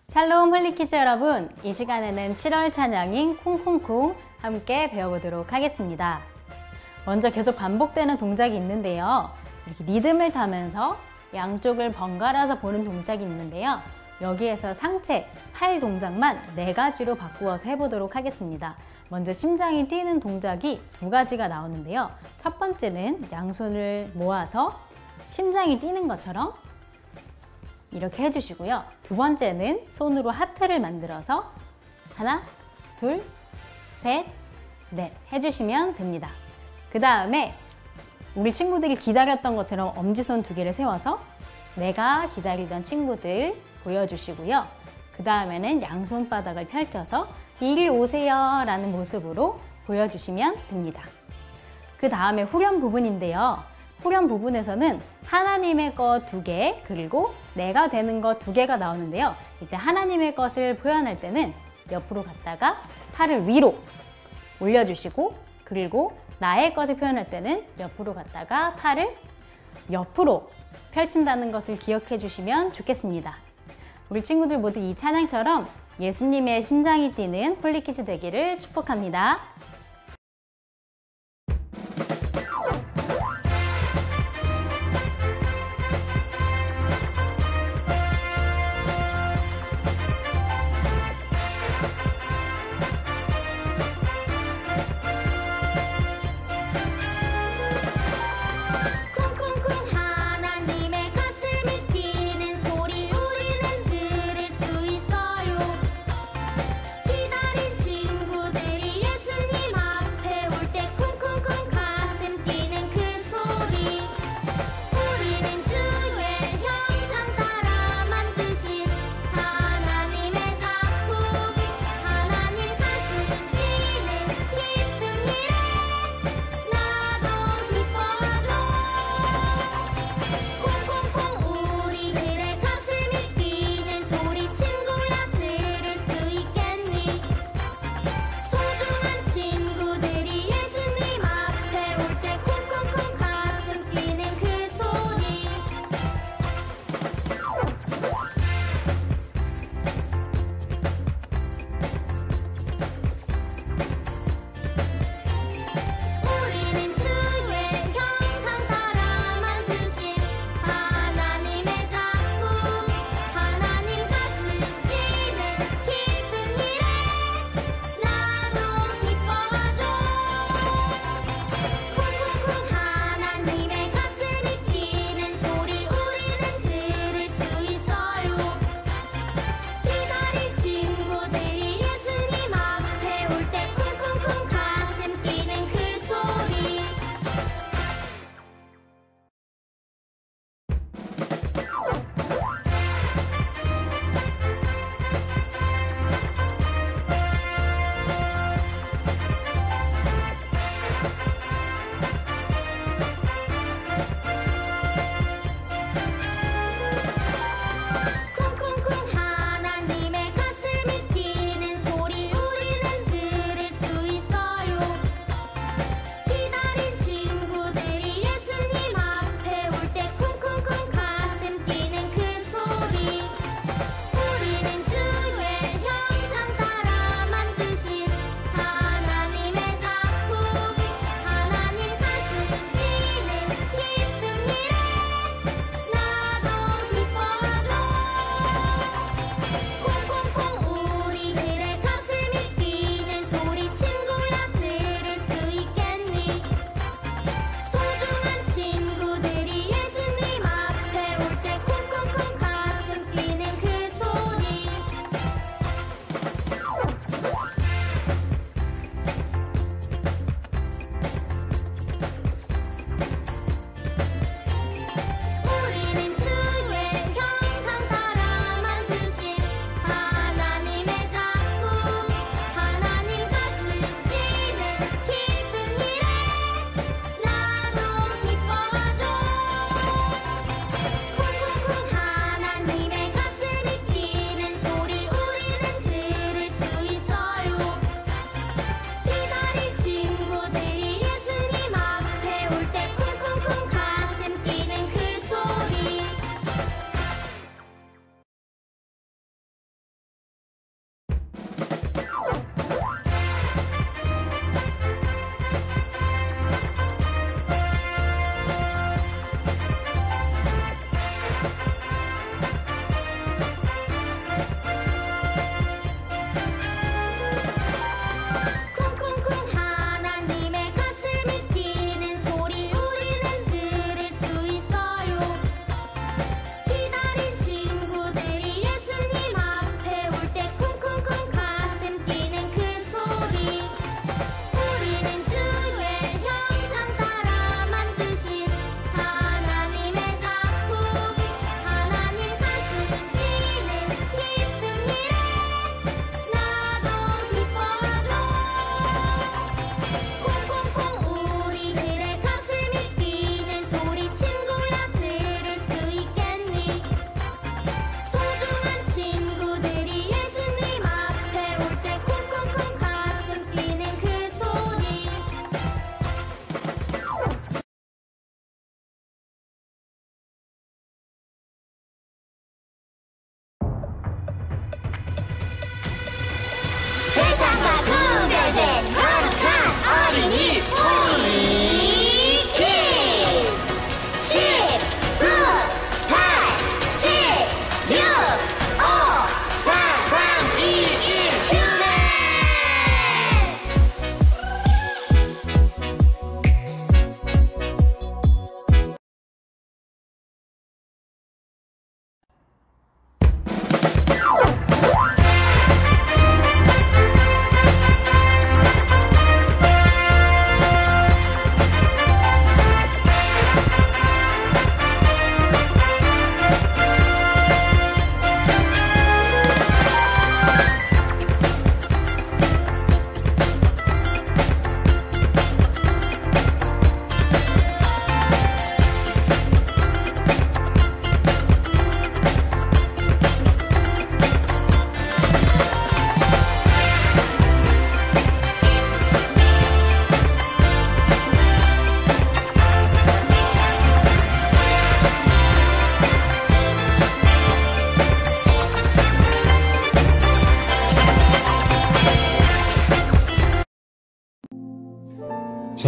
샬롬 홀리키즈 여러분, 이 시간에는 7월 찬양인 콩콩콩 함께 배워보도록 하겠습니다. 먼저 계속 반복되는 동작이 있는데요. 이렇게 리듬을 타면서 양쪽을 번갈아서 보는 동작이 있는데요. 여기에서 상체, 팔 동작만 4가지로 바꾸어서 해보도록 하겠습니다. 먼저 심장이 뛰는 동작이 2가지가 나오는데요. 첫 번째는 양손을 모아서 심장이 뛰는 것처럼 이렇게 해주시고요. 두 번째는 손으로 하트를 만들어서 하나, 둘, 셋, 넷 해주시면 됩니다. 그 다음에 우리 친구들이 기다렸던 것처럼 엄지손 2개를 세워서 내가 기다리던 친구들 보여주시고요. 그 다음에는 양손바닥을 펼쳐서 이리 오세요 라는 모습으로 보여주시면 됩니다. 그 다음에 후렴 부분인데요. 후렴 부분에서는 하나님의 것 2개 그리고 내가 되는 것 2개가 나오는데요. 이때 하나님의 것을 표현할 때는 옆으로 갔다가 팔을 위로 올려주시고, 그리고 나의 것을 표현할 때는 옆으로 갔다가 팔을 옆으로 펼친다는 것을 기억해 주시면 좋겠습니다. 우리 친구들 모두 이 찬양처럼 예수님의 심장이 뛰는 홀리키즈 되기를 축복합니다. 쿵쿵쿵 하나님의 가슴이 뛰는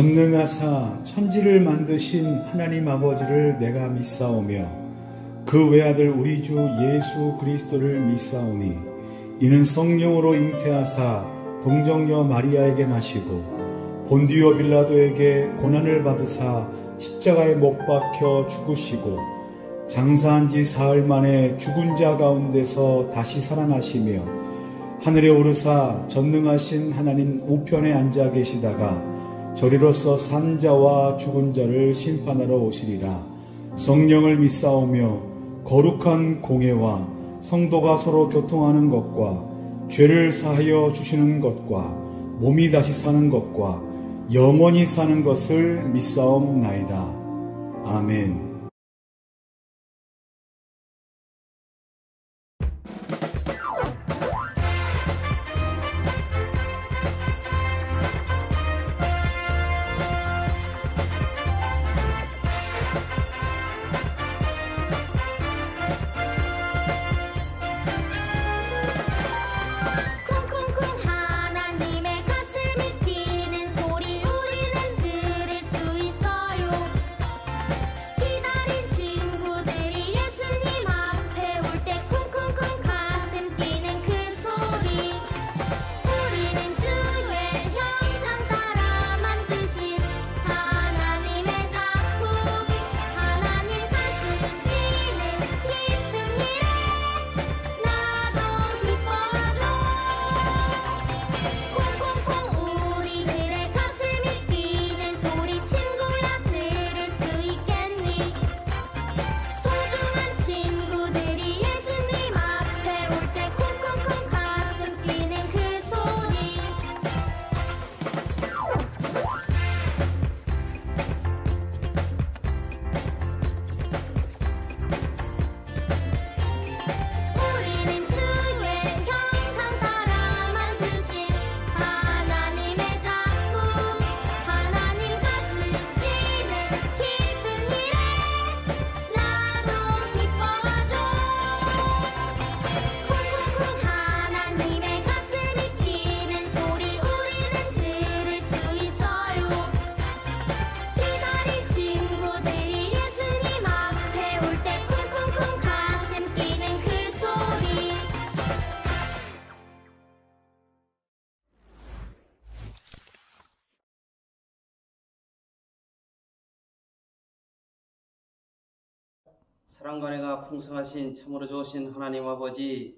전능하사 천지를 만드신 하나님 아버지를 내가 믿사오며 그 외아들 우리 주 예수 그리스도를 믿사오니 이는 성령으로 잉태하사 동정녀 마리아에게 나시고 본디오 빌라도에게 고난을 받으사 십자가에 못 박혀 죽으시고 장사한 지 사흘 만에 죽은 자 가운데서 다시 살아나시며 하늘에 오르사 전능하신 하나님 우편에 앉아 계시다가 저리로서 산 자와 죽은 자를 심판하러 오시리라. 성령을 믿사오며 거룩한 공회와 성도가 서로 교통하는 것과 죄를 사하여 주시는 것과 몸이 다시 사는 것과 영원히 사는 것을 믿사옵나이다. 아멘. 사랑과 은혜가 풍성하신 참으로 좋으신 하나님 아버지,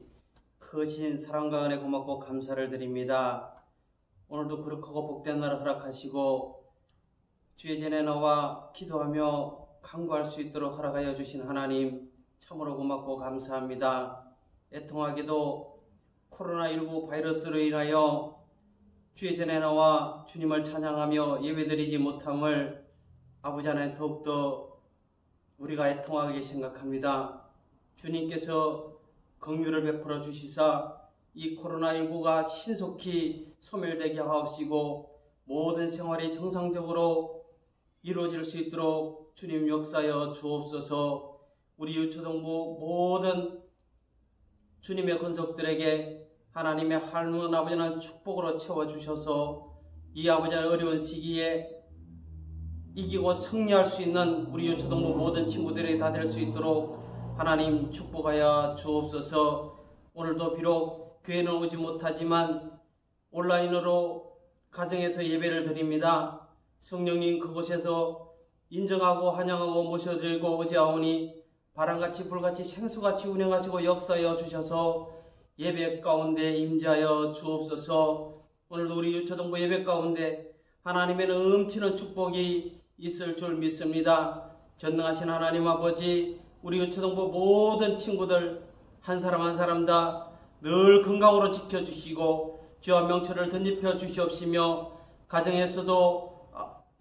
크신 사랑과 은혜 고맙고 감사를 드립니다. 오늘도 거룩하고 복된 날을 허락하시고 주의 전에 나와 기도하며 간구할 수 있도록 허락하여 주신 하나님 참으로 고맙고 감사합니다. 애통하게도 코로나19 바이러스로 인하여 주의 전에 나와 주님을 찬양하며 예배드리지 못함을 아버지 하나님 더욱더 우리가 애통하게 생각합니다. 주님께서 긍휼을 베풀어 주시사 이 코로나19가 신속히 소멸되게 하옵시고 모든 생활이 정상적으로 이루어질 수 있도록 주님 역사여 주옵소서. 우리 유초동부 모든 주님의 권속들에게 하나님의 할문 아버지는 축복으로 채워주셔서 이 아버지는 어려운 시기에 이기고 승리할 수 있는 우리 유초동부 모든 친구들이 다 될 수 있도록 하나님 축복하여 주옵소서. 오늘도 비록 교회는 오지 못하지만 온라인으로 가정에서 예배를 드립니다. 성령님 그곳에서 인정하고 환영하고 모셔드리고 의지하오니 바람같이 불같이 생수같이 운행하시고 역사하여 주셔서 예배 가운데 임재하여 주옵소서. 오늘도 우리 유초동부 예배 가운데 하나님의 넘치는 축복이 있을 줄 믿습니다. 전능하신 하나님 아버지, 우리 유초동부 모든 친구들 한 사람 한 사람 다 늘 건강으로 지켜주시고 주와 명철을 덧입혀 주시옵시며 가정에서도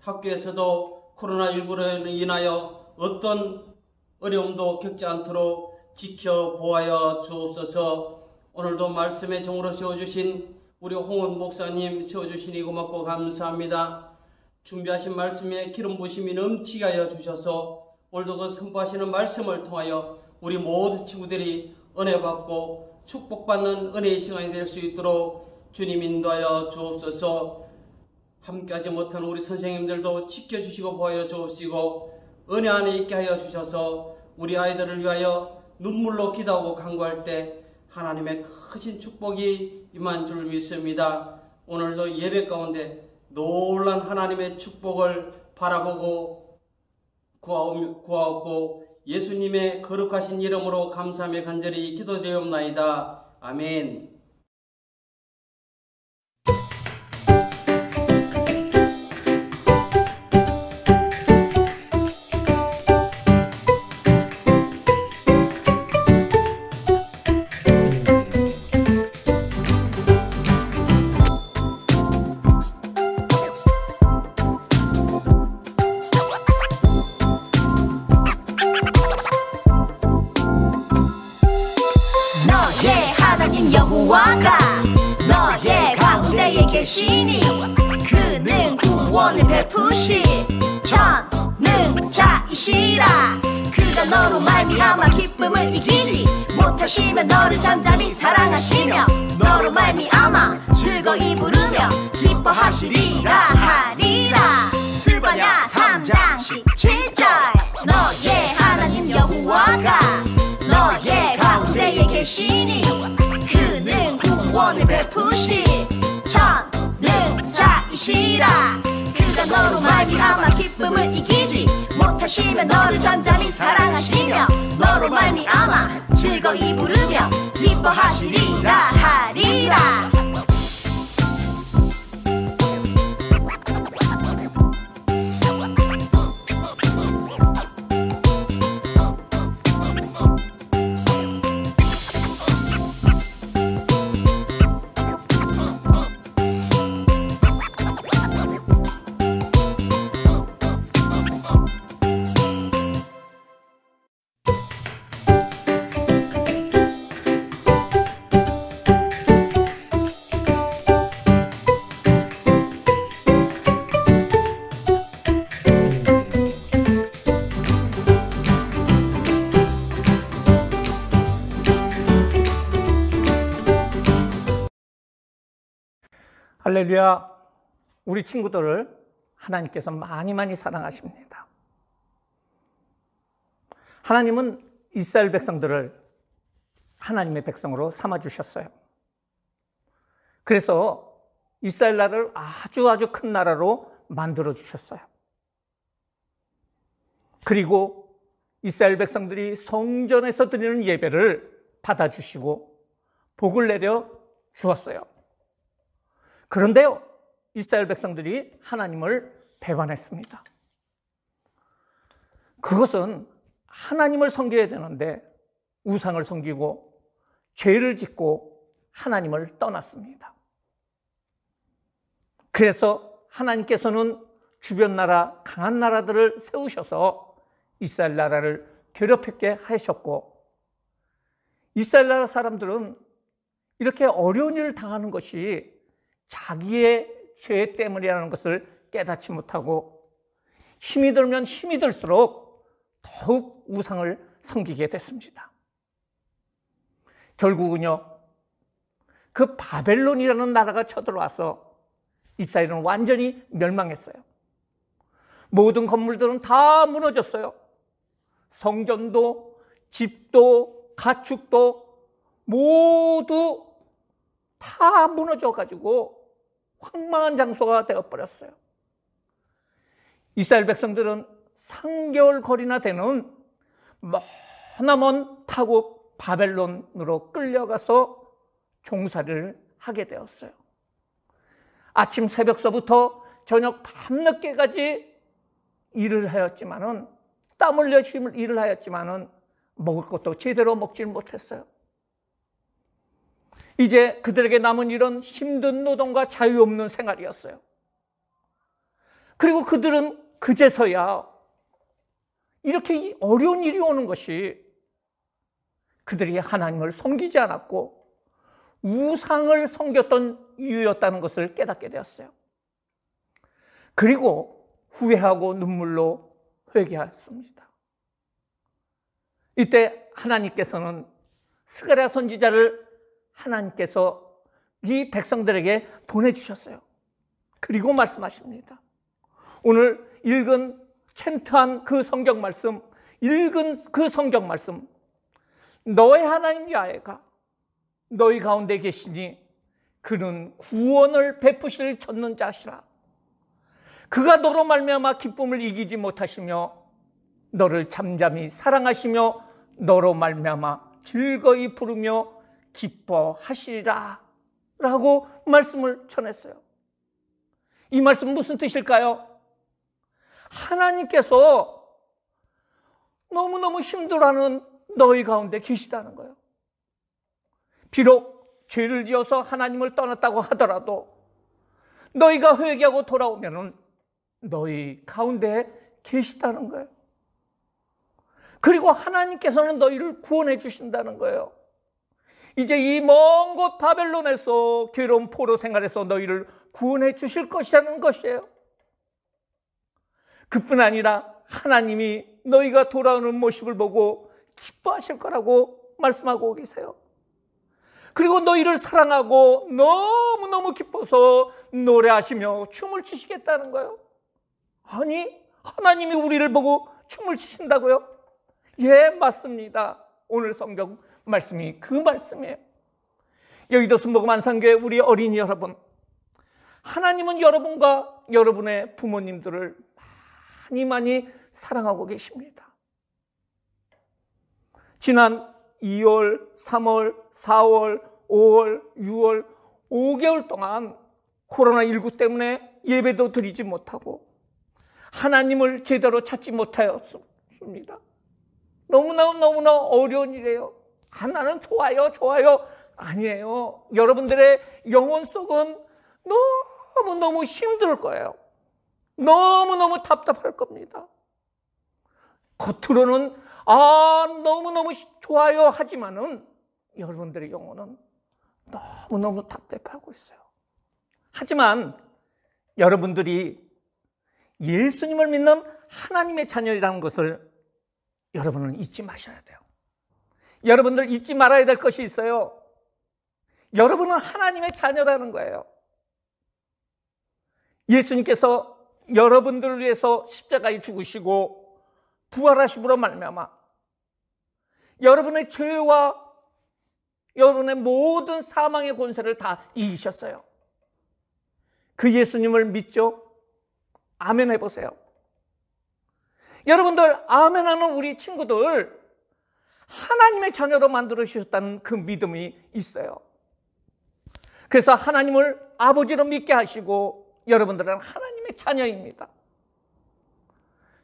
학교에서도 코로나19로 인하여 어떤 어려움도 겪지 않도록 지켜보아여 주옵소서. 오늘도 말씀의 종으로 세워주신 우리 홍원 목사님 세워주시니 고맙고 감사합니다. 준비하신 말씀에 기름 부심이 넘치게 하여 주셔서 오늘도 그 선포하시는 말씀을 통하여 우리 모든 친구들이 은혜 받고 축복받는 은혜의 시간이 될 수 있도록 주님 인도하여 주옵소서. 함께하지 못한 우리 선생님들도 지켜주시고 보여 주옵시고 은혜 안에 있게 하여 주셔서 우리 아이들을 위하여 눈물로 기도하고 간구할 때 하나님의 크신 축복이 임한 줄 믿습니다. 오늘도 예배 가운데 놀란 하나님의 축복을 바라보고 구하옵고 예수님의 거룩하신 이름으로 감사하며 간절히 기도드리옵나이다. 아멘. 여호와가 너의 가운데에 계시니 그는 구원을 베푸실 전능자이시라. 그가 너로 말미암아 기쁨을 이기지 못하시면 너를 잠잠히 사랑하시며 너로 말미암아 즐거이 부르며 기뻐하시리라 하리라. 스바냐 3장 17절 너의 하나님 여호와가 너의 가운데에 계시니 그는 구원을 베푸실 전능자이시라. 그가 너로 말미암아 기쁨을 이기지 못하시면 너를 잠잠히 사랑하시며 너로 말미암아 즐거이 부르며 기뻐하시리라 하리라. 할렐루야. 우리 친구들을 하나님께서 많이 사랑하십니다. 하나님은 이스라엘 백성들을 하나님의 백성으로 삼아주셨어요. 그래서 이스라엘 나라를 아주 큰 나라로 만들어주셨어요. 그리고 이스라엘 백성들이 성전에서 드리는 예배를 받아주시고 복을 내려 주었어요. 그런데요, 이스라엘 백성들이 하나님을 배반했습니다. 그것은 하나님을 섬겨야 되는데 우상을 섬기고 죄를 짓고 하나님을 떠났습니다. 그래서 하나님께서는 주변 나라, 강한 나라들을 세우셔서 이스라엘 나라를 괴롭게 하셨고, 이스라엘 나라 사람들은 이렇게 어려운 일을 당하는 것이 자기의 죄 때문이라는 것을 깨닫지 못하고 힘이 들면 힘이 들수록 더욱 우상을 섬기게 됐습니다. 결국은요, 그 바벨론이라는 나라가 쳐들어와서 이스라엘은 완전히 멸망했어요. 모든 건물들은 다 무너졌어요. 성전도, 집도, 가축도 모두 다 무너져가지고 황망한 장소가 되어버렸어요. 이스라엘 백성들은 3개월 거리나 되는 머나먼 타국 바벨론으로 끌려가서 종살이를 하게 되었어요. 아침 새벽서부터 저녁 밤늦게까지 일을 하였지만은, 땀 흘려 일을 하였지만은 먹을 것도 제대로 먹질 못했어요. 이제 그들에게 남은 일은 힘든 노동과 자유 없는 생활이었어요. 그리고 그들은 그제서야 이렇게 어려운 일이 오는 것이 그들이 하나님을 섬기지 않았고 우상을 섬겼던 이유였다는 것을 깨닫게 되었어요. 그리고 후회하고 눈물로 회개했습니다. 이때 하나님께서는 스가랴 선지자를 하나님께서 이 백성들에게 보내주셨어요. 그리고 말씀하십니다. 오늘 읽은 챈트한 그 성경 말씀, 너의 하나님 야훼가 너희 가운데 계시니 그는 구원을 베푸실 쳤는 자시라. 그가 너로 말미암아 기쁨을 이기지 못하시며 너를 잠잠히 사랑하시며 너로 말미암아 즐거이 부르며 기뻐하시리라 라고 말씀을 전했어요. 이 말씀 무슨 뜻일까요? 하나님께서 너무너무 힘들어하는 너희 가운데 계시다는 거예요. 비록 죄를 지어서 하나님을 떠났다고 하더라도 너희가 회개하고 돌아오면 너희 가운데 계시다는 거예요. 그리고 하나님께서는 너희를 구원해 주신다는 거예요. 이제 이 먼 곳 바벨론에서 괴로운 포로 생활에서 너희를 구원해 주실 것이라는 것이에요. 그뿐 아니라 하나님이 너희가 돌아오는 모습을 보고 기뻐하실 거라고 말씀하고 계세요. 그리고 너희를 사랑하고 너무너무 기뻐서 노래하시며 춤을 추시겠다는 거예요. 아니, 하나님이 우리를 보고 춤을 추신다고요? 예, 맞습니다. 오늘 성경 말씀이 그 말씀이에요. 여의도 순복음 안산교회 우리 어린이 여러분, 하나님은 여러분과 여러분의 부모님들을 많이 사랑하고 계십니다. 지난 2월, 3월, 4월, 5월, 6월 5개월 동안 코로나19 때문에 예배도 드리지 못하고 하나님을 제대로 찾지 못하였습니다. 너무나 어려운 일이에요. 나는 좋아요. 아니에요. 여러분들의 영혼 속은 너무너무 힘들 거예요. 너무너무 답답할 겁니다. 겉으로는 너무너무 좋아요 하지만은 여러분들의 영혼은 너무너무 답답하고 있어요. 하지만 여러분들이 예수님을 믿는 하나님의 자녀라는 것을 여러분은 잊지 마셔야 돼요. 여러분들 잊지 말아야 될 것이 있어요. 여러분은 하나님의 자녀라는 거예요. 예수님께서 여러분들을 위해서 십자가에 죽으시고 부활하심으로 말미암아 여러분의 죄와 여러분의 모든 사망의 권세를 다 이기셨어요. 그 예수님을 믿죠? 아멘 해보세요. 여러분들 아멘하는 우리 친구들 하나님의 자녀로 만들어 주셨다는 그 믿음이 있어요. 그래서 하나님을 아버지로 믿게 하시고 여러분들은 하나님의 자녀입니다.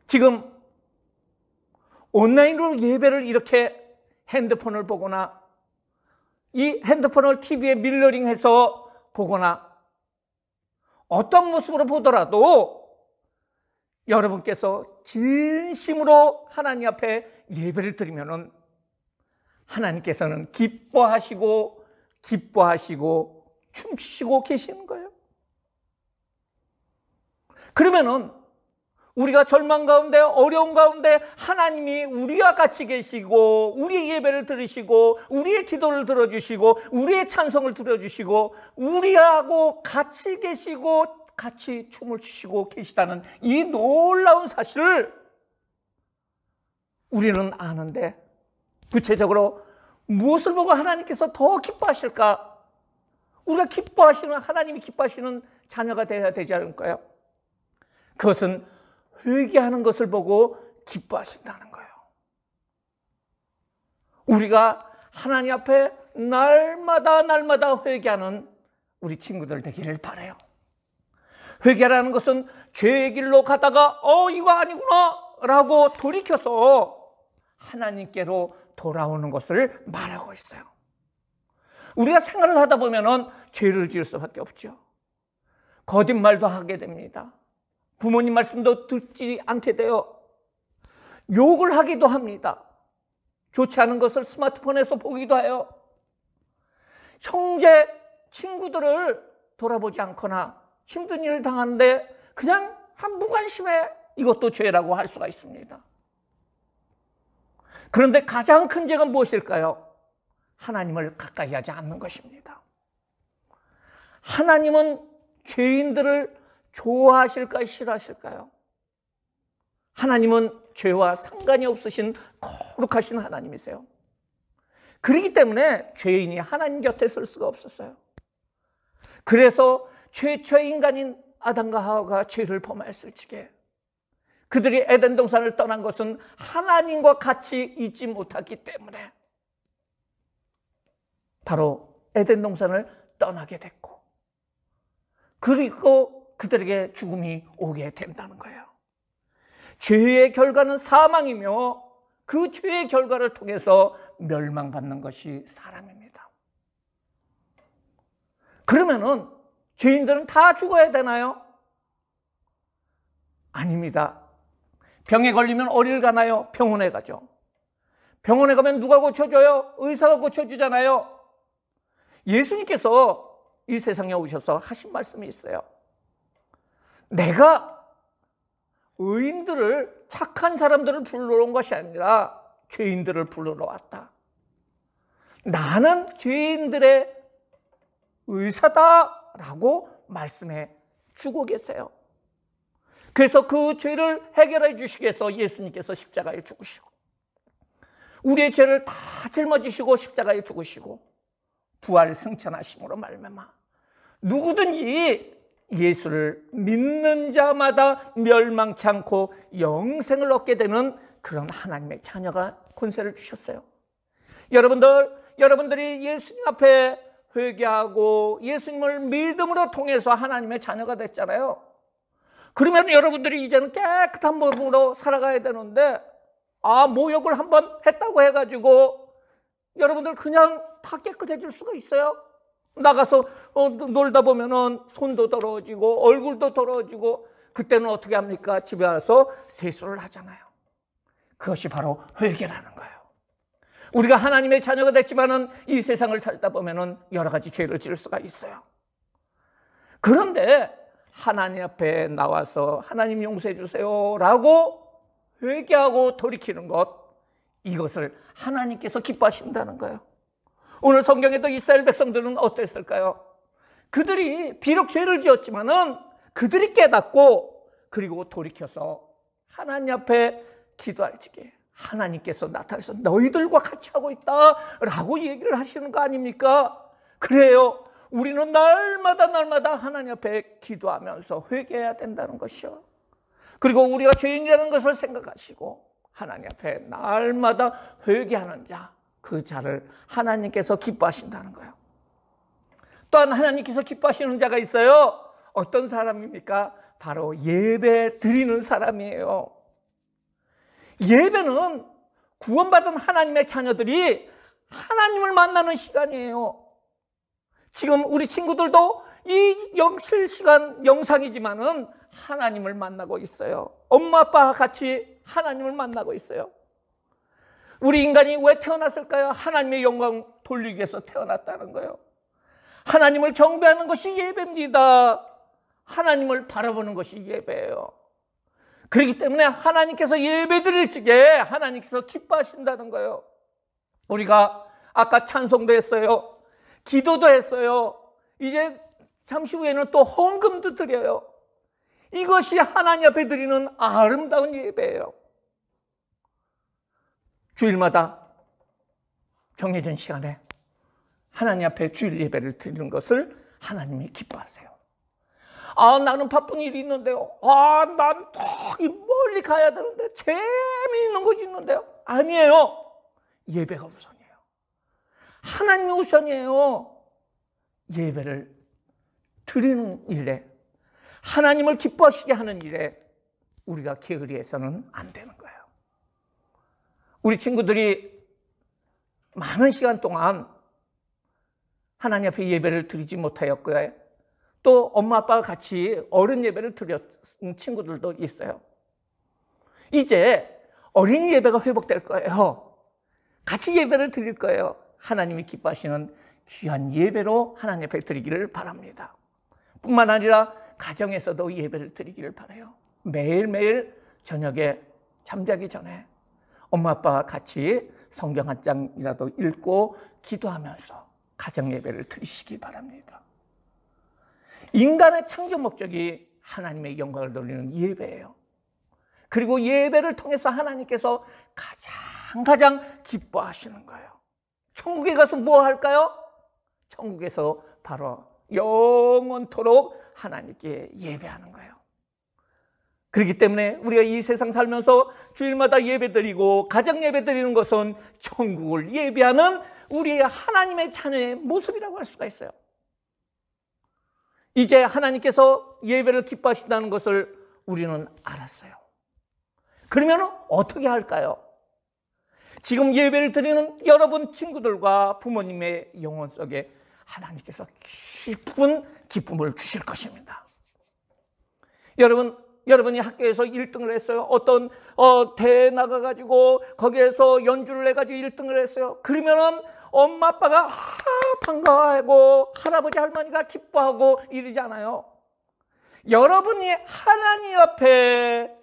지금 온라인으로 예배를 이렇게 핸드폰을 보거나 이 핸드폰을 TV에 밀러링해서 보거나 어떤 모습으로 보더라도 여러분께서 진심으로 하나님 앞에 예배를 드리면은 하나님께서는 기뻐하시고 춤추시고 계시는 거예요. 그러면은 우리가 절망 가운데 어려움 가운데 하나님이 우리와 같이 계시고 우리의 예배를 들으시고 우리의 기도를 들어주시고 우리의 찬송을 들어주시고 우리하고 같이 계시고 같이 춤을 추시고 계시다는 이 놀라운 사실을 우리는 아는데 구체적으로 무엇을 보고 하나님께서 더 기뻐하실까? 우리가 기뻐하시는, 하나님이 기뻐하시는 자녀가 되어야 되지 않을까요? 그것은 회개하는 것을 보고 기뻐하신다는 거예요. 우리가 하나님 앞에 날마다 회개하는 우리 친구들 되기를 바라요. 회개라는 것은 죄의 길로 가다가 이거 아니구나 라고 돌이켜서 하나님께로 돌아오는 것을 말하고 있어요. 우리가 생활을 하다 보면은 죄를 지을 수밖에 없죠. 거짓말도 하게 됩니다. 부모님 말씀도 듣지 않게 돼요. 욕을 하기도 합니다. 좋지 않은 것을 스마트폰에서 보기도 해요. 형제, 친구들을 돌아보지 않거나 힘든 일을 당하는데 그냥 무관심해 이것도 죄라고 할 수가 있습니다. 그런데 가장 큰 죄가 무엇일까요? 하나님을 가까이 하지 않는 것입니다. 하나님은 죄인들을 좋아하실까요? 싫어하실까요? 하나님은 죄와 상관이 없으신 거룩하신 하나님이세요. 그렇기 때문에 죄인이 하나님 곁에 설 수가 없었어요. 그래서 최초의 인간인 아담과 하와가 죄를 범하였을 적에 그들이 에덴 동산을 떠난 것은 하나님과 같이 있지 못하기 때문에 바로 에덴 동산을 떠나게 됐고, 그리고 그들에게 죽음이 오게 된다는 거예요. 죄의 결과는 사망이며 그 죄의 결과를 통해서 멸망받는 것이 사람입니다. 그러면은 죄인들은 다 죽어야 되나요? 아닙니다. 병에 걸리면 어딜 가나요? 병원에 가죠. 병원에 가면 누가 고쳐줘요? 의사가 고쳐주잖아요. 예수님께서 이 세상에 오셔서 하신 말씀이 있어요. 내가 의인들을, 착한 사람들을 불러러 온 것이 아니라 죄인들을 불러러 왔다. 나는 죄인들의 의사다라고 말씀해 주고 계세요. 그래서 그 죄를 해결해 주시기 위해서 예수님께서 십자가에 죽으시고, 우리의 죄를 다 짊어지시고 십자가에 죽으시고 부활 승천하심으로 말미암아 누구든지 예수를 믿는 자마다 멸망치 않고 영생을 얻게 되는 그런 하나님의 자녀가 권세를 주셨어요. 여러분들이 예수님 앞에 회개하고 예수님을 믿음으로 통해서 하나님의 자녀가 됐잖아요. 그러면 여러분들이 이제는 깨끗한 몸으로 살아가야 되는데, 모욕을 한번 했다고 해가지고 여러분들 그냥 다 깨끗해질 수가 있어요? 나가서 놀다 보면은 손도 더러워지고 얼굴도 더러워지고, 그때는 어떻게 합니까? 집에 와서 세수를 하잖아요. 그것이 바로 회개라는 거예요. 우리가 하나님의 자녀가 됐지만은 이 세상을 살다 보면은 여러 가지 죄를 지을 수가 있어요. 그런데 하나님 앞에 나와서 하나님 용서해 주세요라고 회개하고 돌이키는 것, 이것을 하나님께서 기뻐하신다는 거예요. 오늘 성경에도 이스라엘 백성들은 어땠을까요? 그들이 비록 죄를 지었지만은 그들이 깨닫고 그리고 돌이켜서 하나님 앞에 기도할 적에 하나님께서 나타나서 너희들과 같이 하고 있다라고 얘기를 하시는 거 아닙니까? 그래요. 우리는 날마다 하나님 앞에 기도하면서 회개해야 된다는 것이요. 그리고 우리가 죄인이라는 것을 생각하시고 하나님 앞에 날마다 회개하는 자, 그 자를 하나님께서 기뻐하신다는 거예요. 또한 하나님께서 기뻐하시는 자가 있어요. 어떤 사람입니까? 바로 예배 드리는 사람이에요. 예배는 구원받은 하나님의 자녀들이 하나님을 만나는 시간이에요. 지금 우리 친구들도 이 실시간 영상이지만은 하나님을 만나고 있어요. 엄마 아빠와 같이 하나님을 만나고 있어요. 우리 인간이 왜 태어났을까요? 하나님의 영광 돌리기 위해서 태어났다는 거예요. 하나님을 경배하는 것이 예배입니다. 하나님을 바라보는 것이 예배예요. 그렇기 때문에 하나님께서 예배 드릴 적에 하나님께서 기뻐하신다는 거예요. 우리가 아까 찬송도 했어요. 기도도 했어요. 이제 잠시 후에는 또 헌금도 드려요. 이것이 하나님 앞에 드리는 아름다운 예배예요. 주일마다 정해진 시간에 하나님 앞에 주일 예배를 드리는 것을 하나님이 기뻐하세요. 나는 바쁜 일이 있는데요. 난 저기 멀리 가야 되는데 재미있는 것이 있는데요. 아니에요. 예배가 우선이에요. 하나님이 우선이에요. 예배를 드리는 일에, 하나님을 기뻐하시게 하는 일에 우리가 게으리해서는 안 되는 거예요. 우리 친구들이 많은 시간 동안 하나님 앞에 예배를 드리지 못하였고요. 또 엄마 아빠와 같이 어른 예배를 드렸던 친구들도 있어요. 이제 어린이 예배가 회복될 거예요. 같이 예배를 드릴 거예요. 하나님이 기뻐하시는 귀한 예배로 하나님 앞에 드리기를 바랍니다. 뿐만 아니라 가정에서도 예배를 드리기를 바라요. 매일매일 저녁에 잠자기 전에 엄마 아빠와 같이 성경 한 장이라도 읽고 기도하면서 가정 예배를 드리시기 바랍니다. 인간의 창조 목적이 하나님의 영광을 돌리는 예배예요. 그리고 예배를 통해서 하나님께서 가장 기뻐하시는 거예요. 천국에 가서 뭐 할까요? 천국에서 바로 영원토록 하나님께 예배하는 거예요. 그렇기 때문에 우리가 이 세상 살면서 주일마다 예배드리고 가정 예배드리는 것은 천국을 예배하는 우리의 하나님의 자녀의 모습이라고 할 수가 있어요. 이제 하나님께서 예배를 기뻐하신다는 것을 우리는 알았어요. 그러면 어떻게 할까요? 지금 예배를 드리는 여러분 친구들과 부모님의 영혼 속에 하나님께서 깊은 기쁨을 주실 것입니다. 여러분이 학교에서 1등을 했어요. 어떤 대회에 나가가지고 거기에서 연주를 해가지고 1등을 했어요. 그러면은 엄마 아빠가 반가워하고 할아버지 할머니가 기뻐하고 이러잖아요. 여러분이 하나님 앞에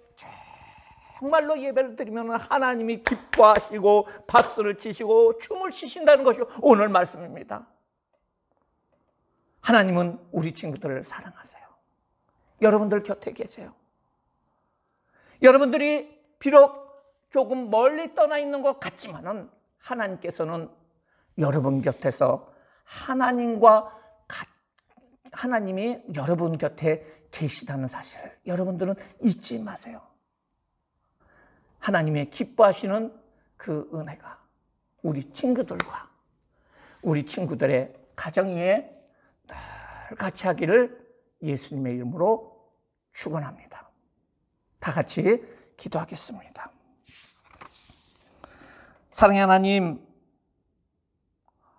정말로 예배를 드리면 하나님이 기뻐하시고 박수를 치시고 춤을 추신다는 것이 오늘 말씀입니다. 하나님은 우리 친구들을 사랑하세요. 여러분들 곁에 계세요. 여러분들이 비록 조금 멀리 떠나 있는 것 같지만은 하나님께서는 여러분 곁에서 하나님이 여러분 곁에 계시다는 사실을 여러분들은 잊지 마세요. 하나님의 기뻐하시는 그 은혜가 우리 친구들과 우리 친구들의 가정 위에 늘 같이 하기를 예수님의 이름으로 축원합니다. 다 같이 기도하겠습니다. 사랑의 하나님,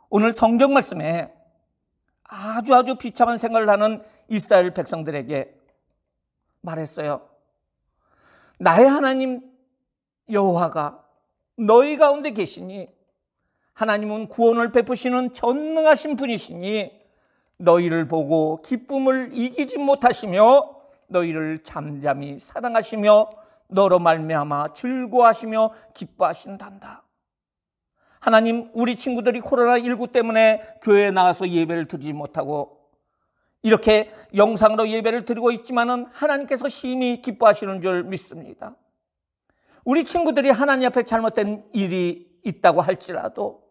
오늘 성경 말씀에 아주 비참한 생활을 하는 이스라엘 백성들에게 말했어요. 나의 하나님 여호와가 너희 가운데 계시니 하나님은 구원을 베푸시는 전능하신 분이시니 너희를 보고 기쁨을 이기지 못하시며 너희를 잠잠히 사랑하시며 너로 말미암아 즐거워하시며 기뻐하신단다. 하나님, 우리 친구들이 코로나19 때문에 교회에 나가서 예배를 드리지 못하고 이렇게 영상으로 예배를 드리고 있지만은 하나님께서 심히 기뻐하시는 줄 믿습니다. 우리 친구들이 하나님 앞에 잘못된 일이 있다고 할지라도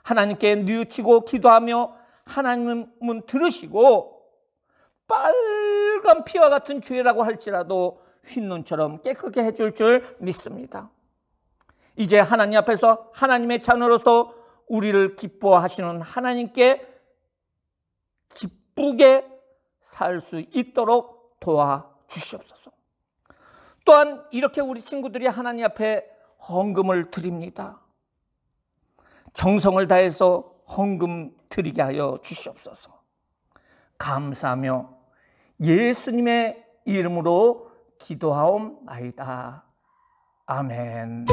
하나님께 뉘우치고 기도하며 하나님은 들으시고 빨간 피와 같은 죄라고 할지라도 흰눈처럼 깨끗게 해줄 줄 믿습니다. 이제 하나님 앞에서 하나님의 자녀로서 우리를 기뻐하시는 하나님께 기쁘게 살 수 있도록 도와주시옵소서. 또한 이렇게 우리 친구들이 하나님 앞에 헌금을 드립니다. 정성을 다해서 헌금 드리게 하여 주시옵소서. 감사하며 예수님의 이름으로 기도하옵나이다. 아멘.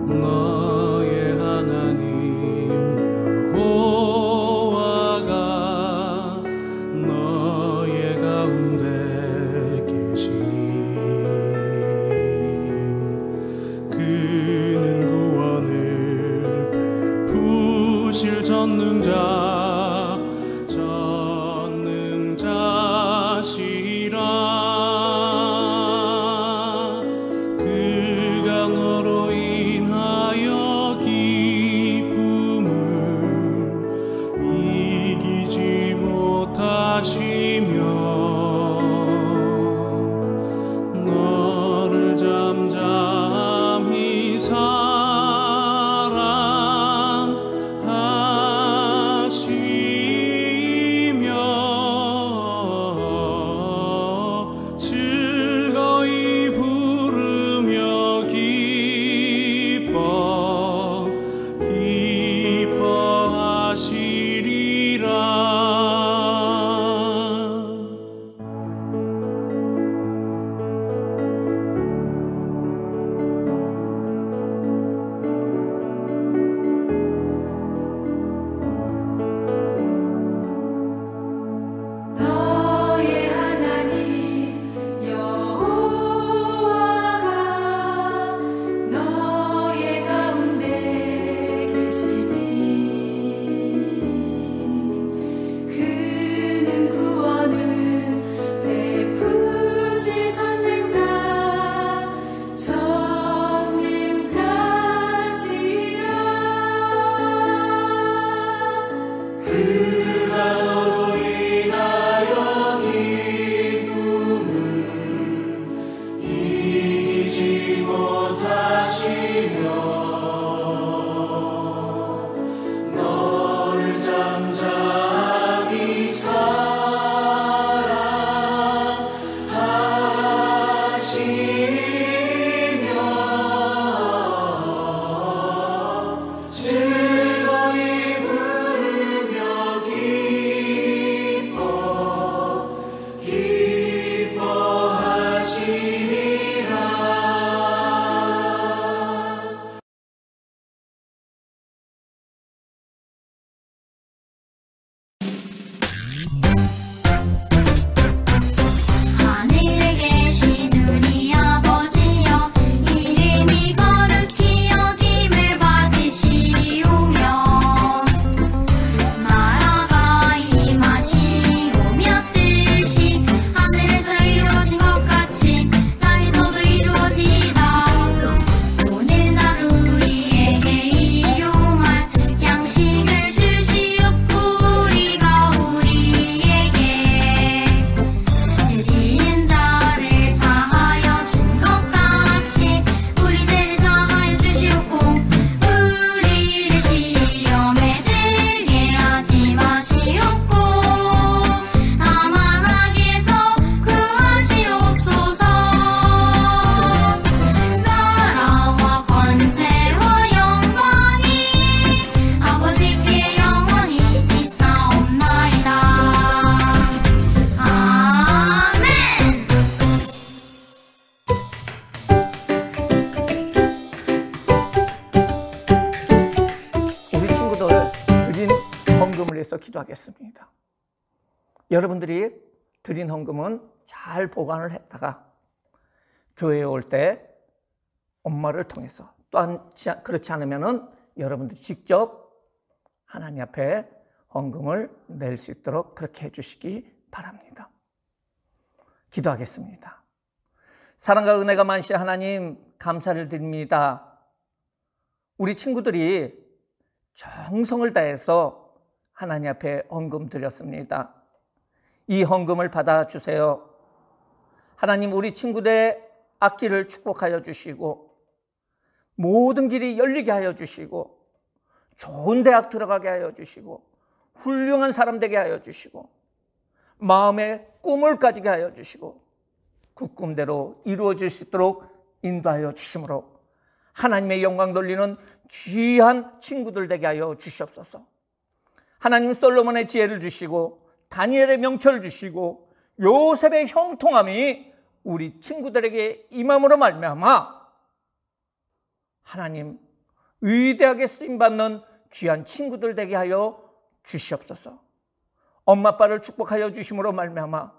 너의 하나님 여호와가 기도하겠습니다. 여러분들이 드린 헌금은 잘 보관을 했다가 교회에 올 때 엄마를 통해서, 또한 그렇지 않으면 여러분들이 직접 하나님 앞에 헌금을 낼 수 있도록 그렇게 해주시기 바랍니다. 기도하겠습니다. 사랑과 은혜가 많으신 하나님, 감사를 드립니다. 우리 친구들이 정성을 다해서 하나님 앞에 헌금 드렸습니다. 이 헌금을 받아주세요. 하나님, 우리 친구들의 앞길을 축복하여 주시고 모든 길이 열리게 하여 주시고 좋은 대학 들어가게 하여 주시고 훌륭한 사람 되게 하여 주시고 마음의 꿈을 가지게 하여 주시고 그 꿈대로 이루어질 수 있도록 인도하여 주심으로 하나님의 영광 돌리는 귀한 친구들 되게 하여 주시옵소서. 하나님, 솔로몬의 지혜를 주시고 다니엘의 명철을 주시고 요셉의 형통함이 우리 친구들에게 임함으로 말미암아 하나님, 위대하게 쓰임받는 귀한 친구들 되게 하여 주시옵소서. 엄마 아빠를 축복하여 주심으로 말미암아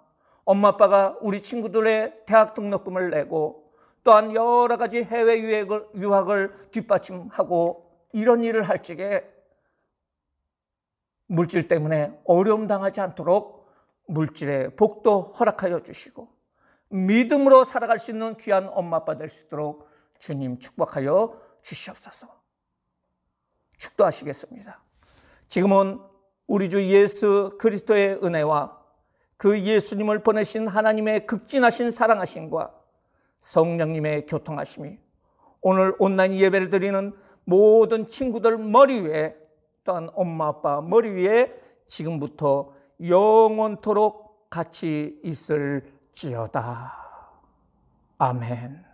엄마 아빠가 우리 친구들의 대학 등록금을 내고 또한 여러 가지 해외 유학을 뒷받침하고 이런 일을 할 적에 물질 때문에 어려움 당하지 않도록 물질의 복도 허락하여 주시고 믿음으로 살아갈 수 있는 귀한 엄마 아빠 될 수 있도록 주님 축복하여 주시옵소서. 축도하시겠습니다. 지금은 우리 주 예수 그리스도의 은혜와 그 예수님을 보내신 하나님의 극진하신 사랑하심과 성령님의 교통하심이 오늘 온라인 예배를 드리는 모든 친구들 머리 위에, 또한 엄마 아빠 머리 위에 지금부터 영원토록 같이 있을지어다. 아멘.